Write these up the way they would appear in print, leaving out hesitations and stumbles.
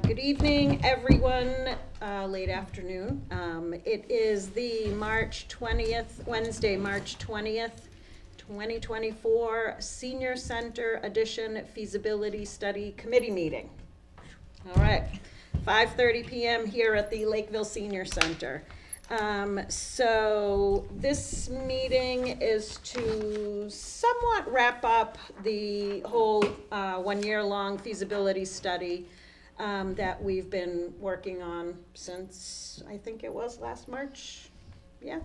Good evening, everyone. Late afternoon. It is the Wednesday, March 20th, 2024 Senior Center Edition Feasibility Study Committee meeting. All right, 5:30 p.m. here at the Lakeville Senior Center. So this meeting is to somewhat wrap up the whole 1 year long feasibility study that we've been working on since, I think it was last March. Yeah.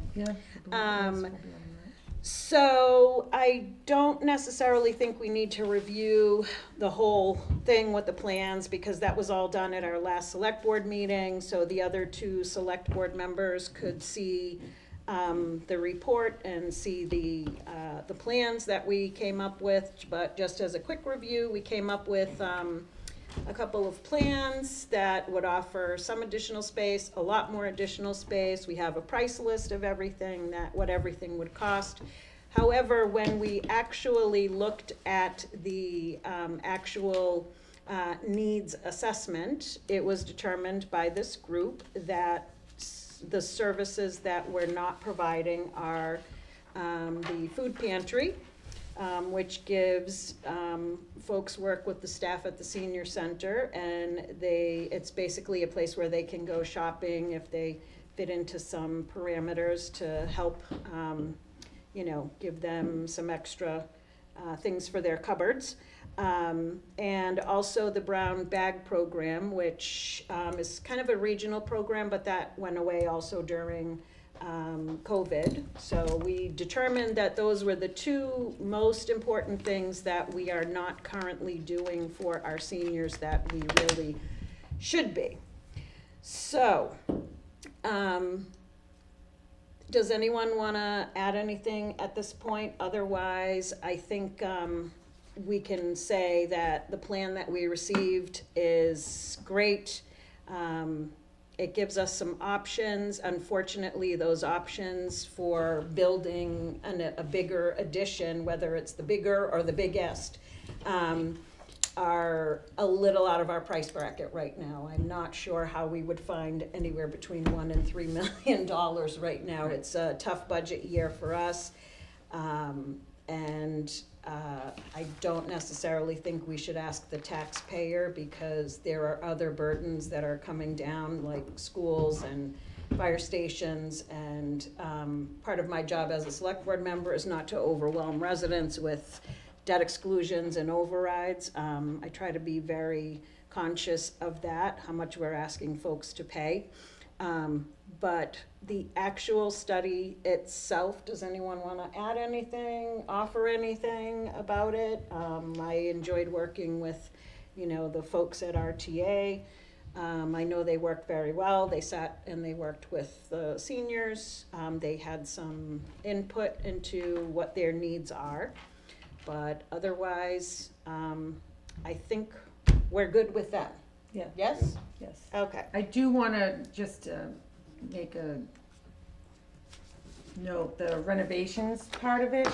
So I don't necessarily think we need to review the whole thing with the plans because that was all done at our last select board meeting. So the other two select board members could see the report and see the plans that we came up with. But just as a quick review, we came up with a couple of plans that would offer some additional space, a lot more additional space. We have a price list of everything, what everything would cost. However, when we actually looked at the actual needs assessment, it was determined by this group that the services that we're not providing are the food pantry, which gives folks work with the staff at the senior center, and it's basically a place where they can go shopping if they fit into some parameters to help give them some extra things for their cupboards. And also the brown bag program, which is kind of a regional program, but that went away also during COVID. So we determined that those were the two most important things that we are not currently doing for our seniors that we really should be. So, does anyone want to add anything at this point? Otherwise, I think we can say that the plan that we received is great. It gives us some options. Unfortunately, those options for building a bigger addition, whether it's the bigger or the biggest, are a little out of our price bracket right now. I'm not sure how we would find anywhere between $1 and $3 million right now. It's a tough budget year for us. I don't necessarily think we should ask the taxpayer because there are other burdens that are coming down, like schools and fire stations, and part of my job as a select board member is not to overwhelm residents with debt exclusions and overrides. I try to be very conscious of that, how much we're asking folks to pay. But the actual study itself, does anyone want to add anything, offer anything about it? I enjoyed working with, the folks at RTA. I know they worked very well. They sat and they worked with the seniors. They had some input into what their needs are. But otherwise, I think we're good with that. Yeah. Yes? Yes. Okay. I do want to just make a note, the renovations part of it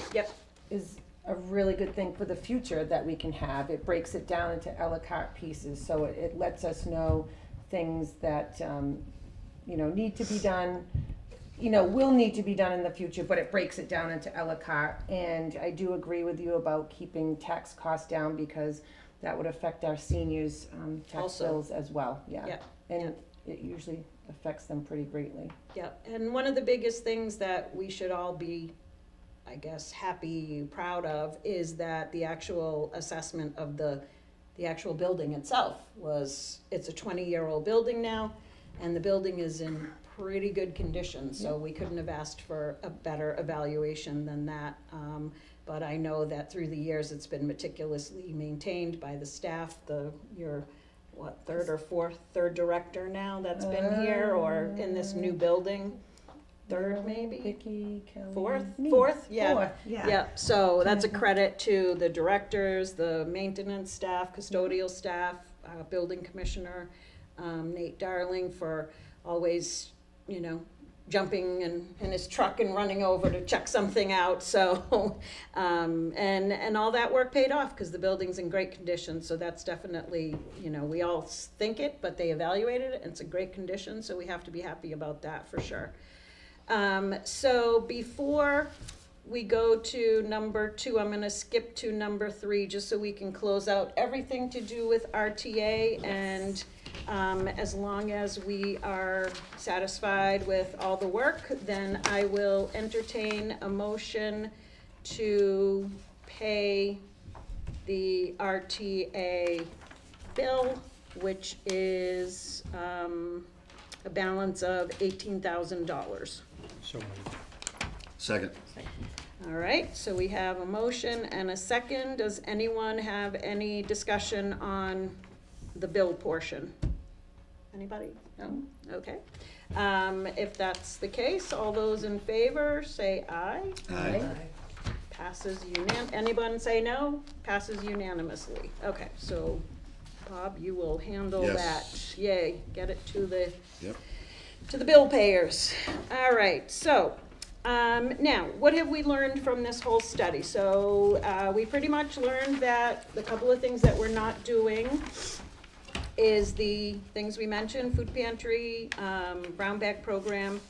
is a really good thing for the future that we can have. It breaks it down into a la carte pieces, so it lets us know things that need to be done, will need to be done in the future, but it breaks it down into a la carte. And I do agree with you about keeping tax costs down because that would affect our seniors' tax bills as well. And it usually affects them pretty greatly. And one of the biggest things that we should all be, I guess, happy, proud of is that the actual assessment of the actual building itself it's a 20-year-old building now, and the building is in pretty good condition, so we couldn't have asked for a better evaluation than that. But I know that through the years it's been meticulously maintained by the staff. Your third director now that's been here or in this new building? Third, maybe? Vicky, Kelly. Fourth? Yeah. Fourth, Yeah, so that's a credit to the directors, the maintenance staff, custodial staff, building commissioner, Nate Darling, for always, jumping in his truck and running over to check something out. So, and all that work paid off because the building's in great condition. So that's definitely, you know, we all think it, but they evaluated it and it's in great condition. So we have to be happy about that for sure. So before we go to number 2, I'm gonna skip to number 3 just so we can close out everything to do with RTA. And as long as we are satisfied with all the work, then I will entertain a motion to pay the RTA bill, which is a balance of $18,000. So moved. Second. All right, so we have a motion and a second. Does anyone have any discussion on the bill portion? Anybody? No? Okay. If that's the case, all those in favor say aye. Aye. Passes anyone say no? Passes unanimously. Okay, so Bob, you will handle Yes. that. Yay, get it to the Yep. to the bill payers. All right, so now, what have we learned from this whole study? So we pretty much learned that the couple of things that we're not doing is the things we mentioned, food pantry, brown bag program.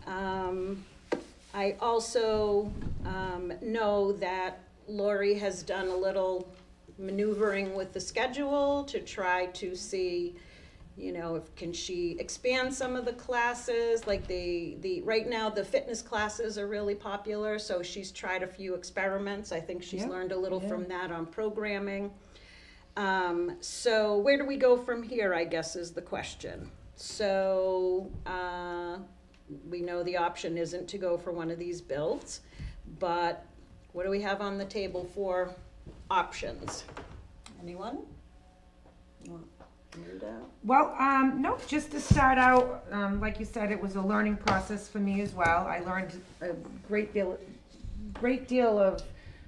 I also know that Lori has done a little maneuvering with the schedule to try to see, you know, if can she expand some of the classes, like the right now the fitness classes are really popular, so she's tried a few experiments. I think she's learned a little from that on programming. So where do we go from here, I guess, is the question. So we know the option isn't to go for one of these builds, but what do we have on the table for options? Anyone? Well, no, just to start out, like you said, it was a learning process for me as well. I learned a great deal of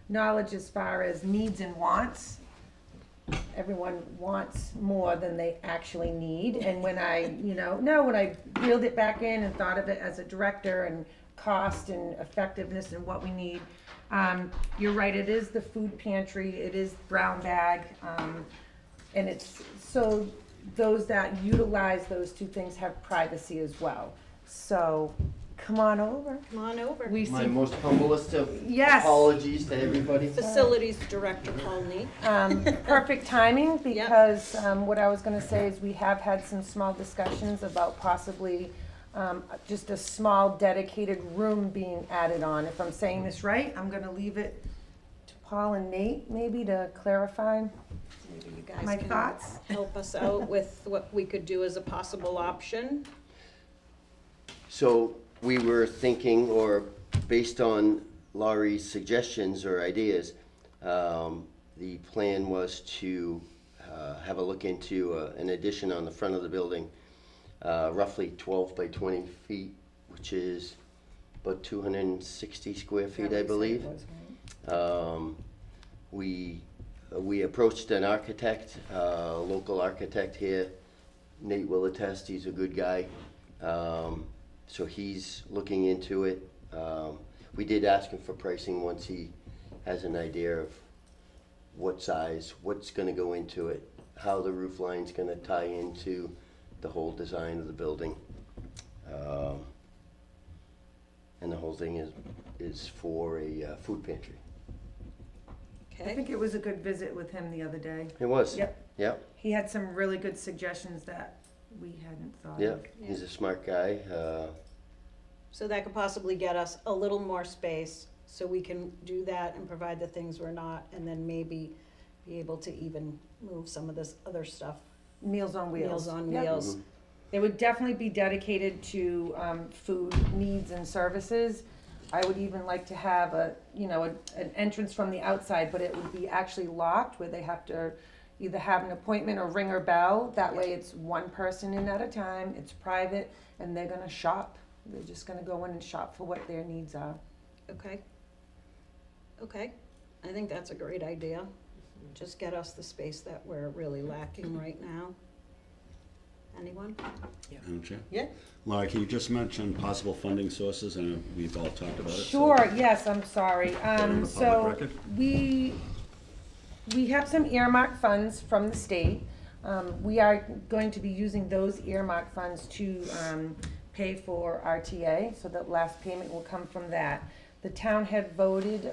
knowledge as far as needs and wants. Everyone wants more than they actually need. And when I, when I reeled it back in and thought of it as a director and cost and effectiveness and what we need, you're right, it is the food pantry, it is brown bag, and it's so those that utilize those two things have privacy as well. So come on over. Come on over. We My see most humblest of Yes. apologies to everybody. Facilities Director Paul Nee. perfect timing because what I was going to say is we have had some small discussions about possibly just a small dedicated room being added on. If I'm saying this right, I'm going to leave it to Paul and Nate maybe to clarify. Maybe you guys My can thoughts? help us out with what we could do as a possible option. So we were thinking, or based on Laurie's suggestions or ideas, the plan was to have a look into an addition on the front of the building, roughly 12 by 20 feet, which is about 260 square feet, I believe. We approached an architect, a local architect here. Nate will attest, he's a good guy. So he's looking into it. We did ask him for pricing once he has an idea of what size, what's gonna go into it, how the roof line's gonna tie into the whole design of the building. And the whole thing is for a food pantry. I Okay. think it was a good visit with him the other day. It was. Yep. Yep. He had some really good suggestions that we hadn't thought Yeah. of. He's a smart guy. So that could possibly get us a little more space so we can do that and provide the things we're not, and then maybe be able to even move some of this other stuff. Meals on Wheels. Meals on Yep. Wheels. It would definitely be dedicated to food needs and services. I would even like to have an entrance from the outside, but it would be actually locked where they have to either have an appointment or ring or bell. That way it's one person in at a time, it's private, and they're gonna shop. They're just gonna go in and shop for what their needs are. Okay. Okay. I think that's a great idea. Just get us the space that we're really lacking right now. Anyone? Madam Chair? Yeah. Laura, can you just mention possible funding sources? I know we've all talked about it. Sure, yes, I'm sorry. it on the So public record? we have some earmarked funds from the state. We are going to be using those earmarked funds to pay for RTA, so the last payment will come from that. The town had voted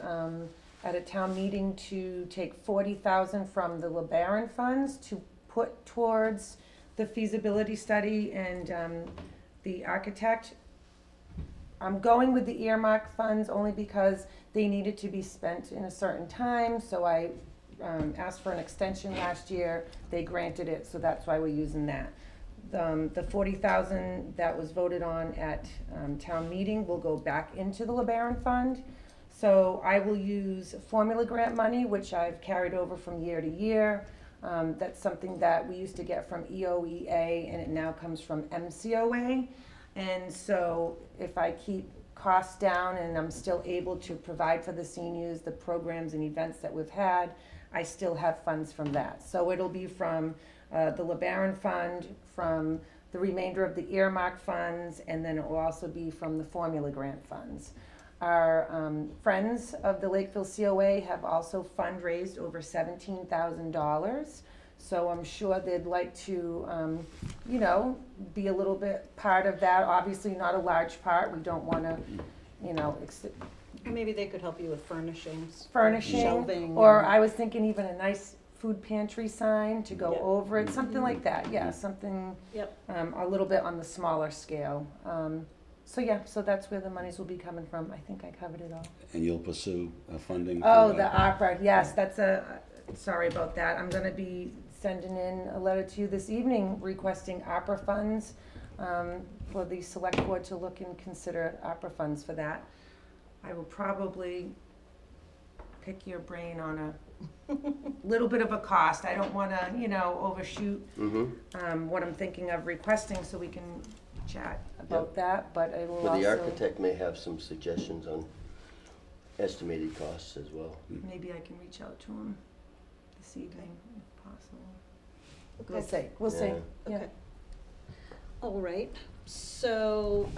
at a town meeting to take $40,000 from the LeBaron funds to put towards the feasibility study and the architect. I'm going with the earmark funds only because they needed to be spent in a certain time, so I asked for an extension last year. They granted it, so that's why we're using that. The $40,000 that was voted on at town meeting will go back into the LeBaron fund. So I will use formula grant money, which I've carried over from year to year. That's something that we used to get from EOEA, and it now comes from MCOA. And so if I keep costs down and I'm still able to provide for the seniors the programs and events that we've had, I still have funds from that. So it'll be from the LeBaron fund, from the remainder of the earmark funds, and then it will also be from the formula grant funds. Our friends of the Lakeville COA have also fundraised over $17,000. So I'm sure they'd like to, you know, be a little bit part of that. Obviously not a large part. We don't want to, you know, Maybe they could help you with furnishings. furnishing. Shelving. Or I was thinking even a nice food pantry sign to go Yep. over it, something like that. Yeah, something Yep. a little bit on the smaller scale. So yeah, so that's where the monies will be coming from. I think I covered it all. And you'll pursue funding? Oh, for, the opera, yes, that's sorry about that. I'm gonna be sending in a letter to you this evening requesting opera funds, for the select board to look and consider opera funds for that. I will probably pick your brain on a little bit of a cost. I don't wanna, you know, overshoot, what I'm thinking of requesting, so we can chat about that, but I will also. Well, the architect may have some suggestions on estimated costs as well. Maybe I can reach out to him this evening, if possible. Okay. We'll see, we'll see, Yeah. yeah. Okay. All right, so,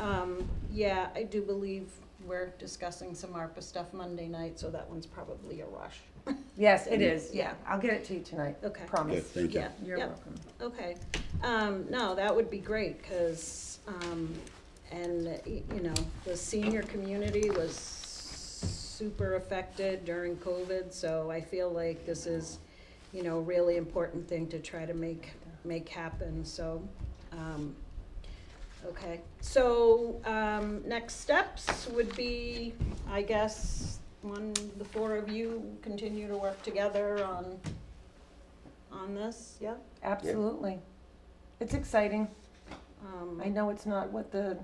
yeah, I do believe we're discussing some ARPA stuff Monday night, so that one's probably a rush. Yes, it is, yeah, I'll get it to you tonight, Okay. promise. Good, thank you. Yeah, You're yep. welcome. Okay, no, that would be great, cause, you know, the senior community was super affected during COVID, so I feel like this is, you know, a really important thing to try to make happen, so, okay. So, next steps would be, I guess, the four of you continue to work together on this, yeah? Absolutely. It's exciting. I know it's not what the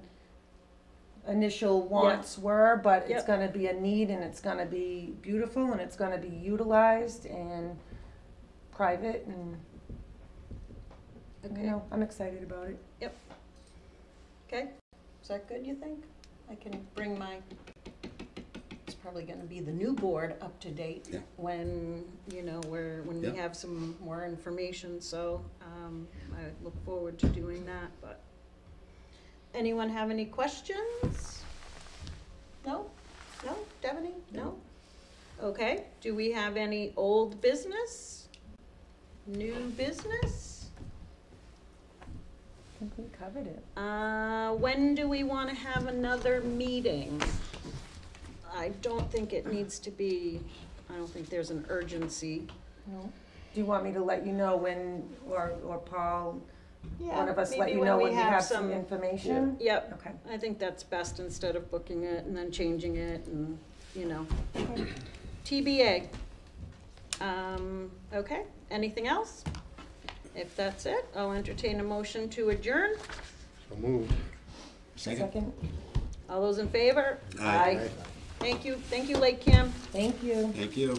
initial wants were, but it's Yep. gonna be a need, and it's gonna be beautiful, and it's gonna be utilized and private, and, you Okay. know, I'm excited about it. Okay, is that good, you think? I can bring it's probably gonna be the new board up to date Yeah. when, you know, when we Yeah. have some more information, so, I look forward to doing that, but. Anyone have any questions? No? No? Devaney? No? Okay, do we have any old business? New business? I think we covered it. When do we wanna have another meeting? I don't think it needs to be, I don't think there's an urgency. No. Do you want me to let you know when, or Paul, one of us let maybe you know when we have some- some information? Yep, Okay. I think that's best instead of booking it and then changing it and, you know. TBA. Okay, anything else? If that's it, I'll entertain a motion to adjourn. So moved. Second, All those in favor? Aye. Thank you, LakeCAM. thank you. Thank you.